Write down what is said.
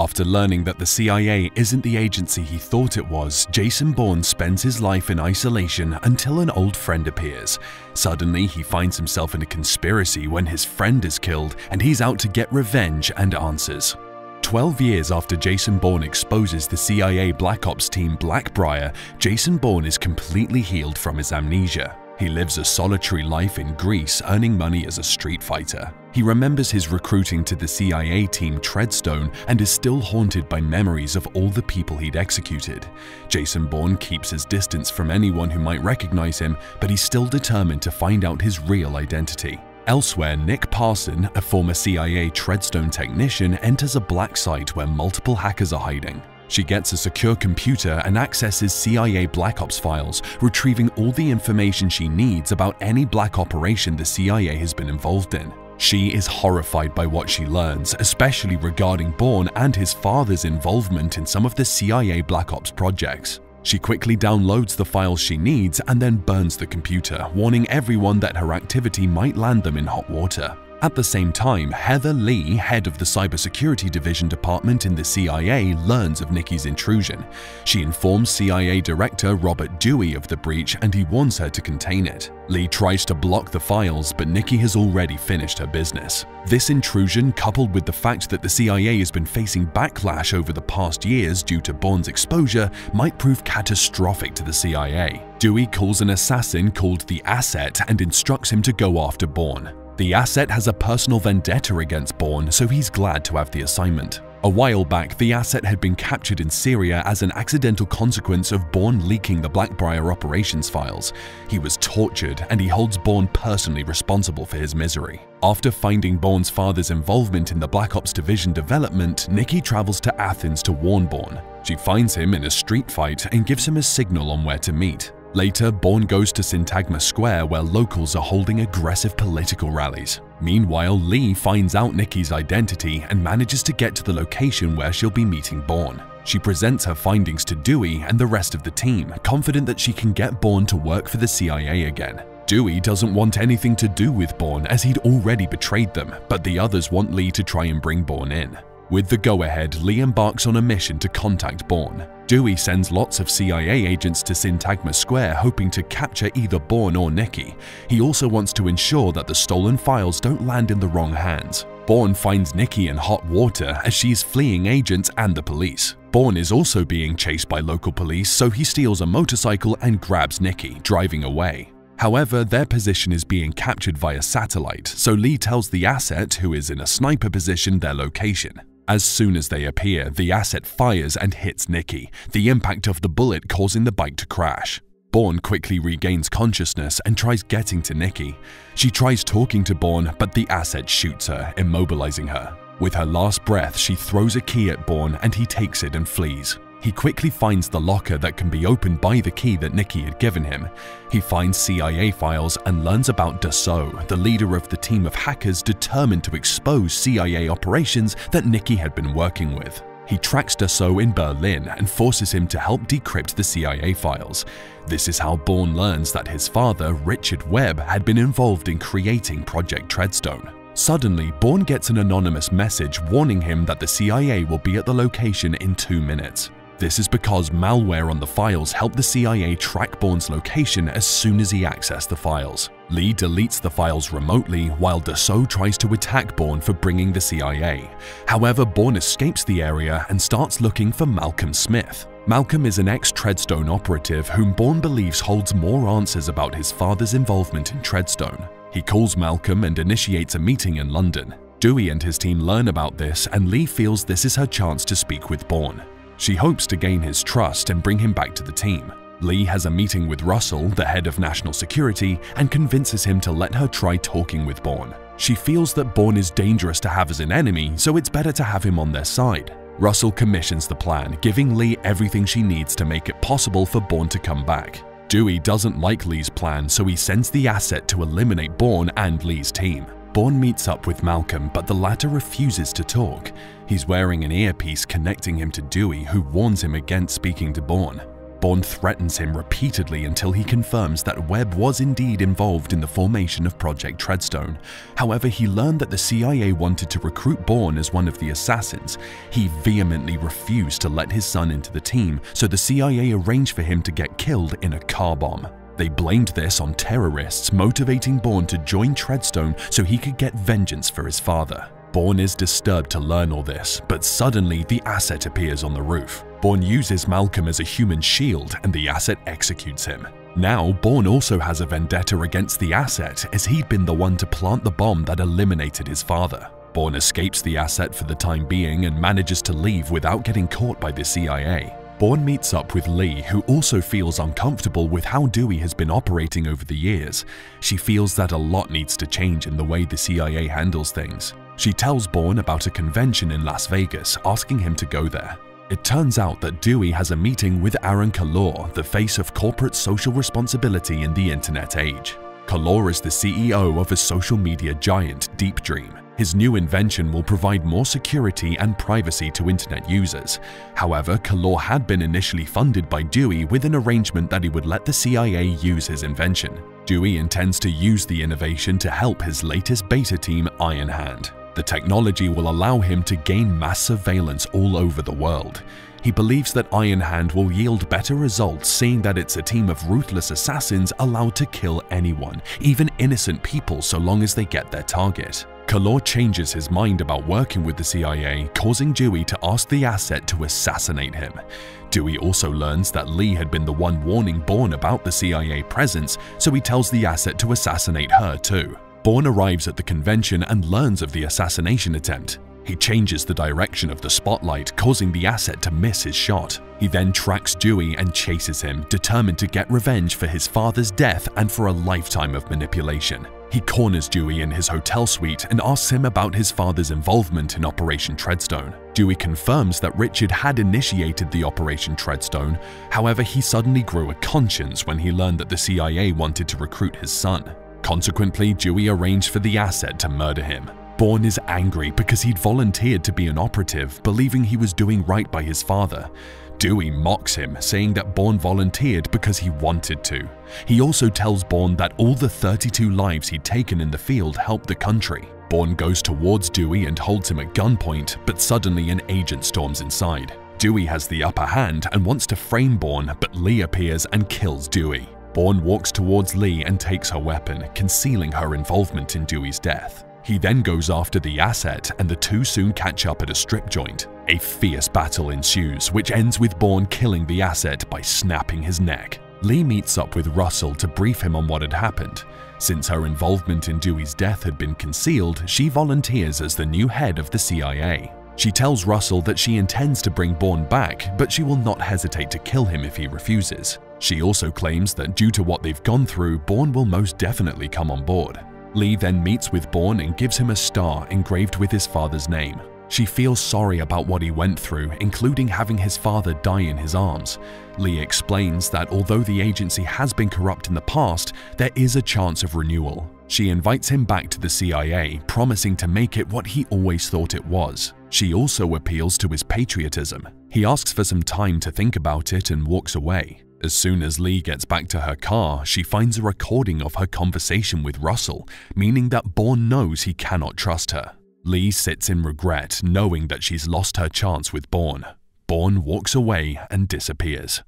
After learning that the CIA isn't the agency he thought it was, Jason Bourne spends his life in isolation until an old friend appears. Suddenly, he finds himself in a conspiracy when his friend is killed and he's out to get revenge and answers. 12 years after Jason Bourne exposes the CIA Black Ops team Blackbriar, Jason Bourne is completely healed from his amnesia. He lives a solitary life in Greece, earning money as a street fighter. He remembers his recruiting to the CIA team Treadstone and is still haunted by memories of all the people he'd executed. Jason Bourne keeps his distance from anyone who might recognize him, but he's still determined to find out his real identity. Elsewhere, Nicky Parsons, a former CIA Treadstone technician, enters a black site where multiple hackers are hiding. She gets a secure computer and accesses CIA Black Ops files, retrieving all the information she needs about any black operation the CIA has been involved in. She is horrified by what she learns, especially regarding Bourne and his father's involvement in some of the CIA Black Ops projects. She quickly downloads the files she needs and then burns the computer, warning everyone that her activity might land them in hot water. At the same time, Heather Lee, head of the Cybersecurity Division department in the CIA, learns of Nicky's intrusion. She informs CIA Director Robert Dewey of the breach and he warns her to contain it. Lee tries to block the files, but Nicky has already finished her business. This intrusion, coupled with the fact that the CIA has been facing backlash over the past years due to Bourne's exposure, might prove catastrophic to the CIA. Dewey calls an assassin called the Asset and instructs him to go after Bourne. The Asset has a personal vendetta against Bourne, so he's glad to have the assignment. A while back, the Asset had been captured in Syria as an accidental consequence of Bourne leaking the Blackbriar operations files. He was tortured, and he holds Bourne personally responsible for his misery. After finding Bourne's father's involvement in the Black Ops Division development, Nicky travels to Athens to warn Bourne. She finds him in a street fight and gives him a signal on where to meet. Later, Bourne goes to Syntagma Square where locals are holding aggressive political rallies. Meanwhile, Lee finds out Nicky's identity and manages to get to the location where she'll be meeting Bourne. She presents her findings to Dewey and the rest of the team, confident that she can get Bourne to work for the CIA again. Dewey doesn't want anything to do with Bourne as he'd already betrayed them, but the others want Lee to try and bring Bourne in. With the go-ahead, Lee embarks on a mission to contact Bourne. Dewey sends lots of CIA agents to Syntagma Square hoping to capture either Bourne or Nicky. He also wants to ensure that the stolen files don't land in the wrong hands. Bourne finds Nicky in hot water as she's fleeing agents and the police. Bourne is also being chased by local police, so he steals a motorcycle and grabs Nicky, driving away. However, their position is being captured via satellite, so Lee tells the Asset, who is in a sniper position, their location. As soon as they appear, the Asset fires and hits Nicky, the impact of the bullet causing the bike to crash. Bourne quickly regains consciousness and tries getting to Nicky. She tries talking to Bourne, but the Asset shoots her, immobilizing her. With her last breath, she throws a key at Bourne and he takes it and flees. He quickly finds the locker that can be opened by the key that Nicky had given him. He finds CIA files and learns about Dassault, the leader of the team of hackers determined to expose CIA operations that Nicky had been working with. He tracks Dassault in Berlin and forces him to help decrypt the CIA files. This is how Bourne learns that his father, Richard Webb, had been involved in creating Project Treadstone. Suddenly, Bourne gets an anonymous message warning him that the CIA will be at the location in 2 minutes. This is because malware on the files helped the CIA track Bourne's location as soon as he accessed the files. Lee deletes the files remotely while Dassault tries to attack Bourne for bringing the CIA. However, Bourne escapes the area and starts looking for Malcolm Smith. Malcolm is an ex-Treadstone operative whom Bourne believes holds more answers about his father's involvement in Treadstone. He calls Malcolm and initiates a meeting in London. Dewey and his team learn about this, and Lee feels this is her chance to speak with Bourne. She hopes to gain his trust and bring him back to the team. Lee has a meeting with Russell, the head of national security, and convinces him to let her try talking with Bourne. She feels that Bourne is dangerous to have as an enemy, so it's better to have him on their side. Russell commissions the plan, giving Lee everything she needs to make it possible for Bourne to come back. Dewey doesn't like Lee's plan, so he sends the Asset to eliminate Bourne and Lee's team. Bourne meets up with Malcolm, but the latter refuses to talk. He's wearing an earpiece connecting him to Dewey, who warns him against speaking to Bourne. Bourne threatens him repeatedly until he confirms that Webb was indeed involved in the formation of Project Treadstone. However, he learned that the CIA wanted to recruit Bourne as one of the assassins. He vehemently refused to let his son into the team, so the CIA arranged for him to get killed in a car bomb. They blamed this on terrorists, motivating Bourne to join Treadstone so he could get vengeance for his father. Bourne is disturbed to learn all this, but suddenly the asset appears on the roof. Bourne uses Malcolm as a human shield and the asset executes him. Now, Bourne also has a vendetta against the asset as he'd been the one to plant the bomb that eliminated his father. Bourne escapes the asset for the time being and manages to leave without getting caught by the CIA. Bourne meets up with Lee, who also feels uncomfortable with how Dewey has been operating over the years. She feels that a lot needs to change in the way the CIA handles things. She tells Bourne about a convention in Las Vegas, asking him to go there. It turns out that Dewey has a meeting with Aaron Kalor, the face of corporate social responsibility in the internet age. Kalor is the CEO of a social media giant, Deep Dream. His new invention will provide more security and privacy to internet users. However, Kalor had been initially funded by Dewey with an arrangement that he would let the CIA use his invention. Dewey intends to use the innovation to help his latest beta team, Iron Hand. The technology will allow him to gain mass surveillance all over the world. He believes that Iron Hand will yield better results, seeing that it's a team of ruthless assassins allowed to kill anyone, even innocent people, so long as they get their target. Kalor changes his mind about working with the CIA, causing Dewey to ask the asset to assassinate him. Dewey also learns that Lee had been the one warning Bourne about the CIA presence, so he tells the asset to assassinate her too. Bourne arrives at the convention and learns of the assassination attempt. He changes the direction of the spotlight, causing the asset to miss his shot. He then tracks Dewey and chases him, determined to get revenge for his father's death and for a lifetime of manipulation. He corners Dewey in his hotel suite and asks him about his father's involvement in Operation Treadstone. Dewey confirms that Richard had initiated the Operation Treadstone. However, he suddenly grew a conscience when he learned that the CIA wanted to recruit his son. Consequently, Dewey arranged for the asset to murder him. Bourne is angry because he'd volunteered to be an operative, believing he was doing right by his father. Dewey mocks him, saying that Bourne volunteered because he wanted to. He also tells Bourne that all the 32 lives he'd taken in the field helped the country. Bourne goes towards Dewey and holds him at gunpoint, but suddenly an agent storms inside. Dewey has the upper hand and wants to frame Bourne, but Lee appears and kills Dewey. Bourne walks towards Lee and takes her weapon, concealing her involvement in Dewey's death. He then goes after the asset and the two soon catch up at a strip joint. A fierce battle ensues, which ends with Bourne killing the asset by snapping his neck. Lee meets up with Russell to brief him on what had happened. Since her involvement in Dewey's death had been concealed, she volunteers as the new head of the CIA. She tells Russell that she intends to bring Bourne back, but she will not hesitate to kill him if he refuses. She also claims that due to what they've gone through, Bourne will most definitely come on board. Lee then meets with Bourne and gives him a star engraved with his father's name. She feels sorry about what he went through, including having his father die in his arms. Lee explains that although the agency has been corrupt in the past, there is a chance of renewal. She invites him back to the CIA, promising to make it what he always thought it was. She also appeals to his patriotism. He asks for some time to think about it and walks away. As soon as Lee gets back to her car, she finds a recording of her conversation with Russell, meaning that Bourne knows he cannot trust her. Lee sits in regret, knowing that she's lost her chance with Bourne. Bourne walks away and disappears.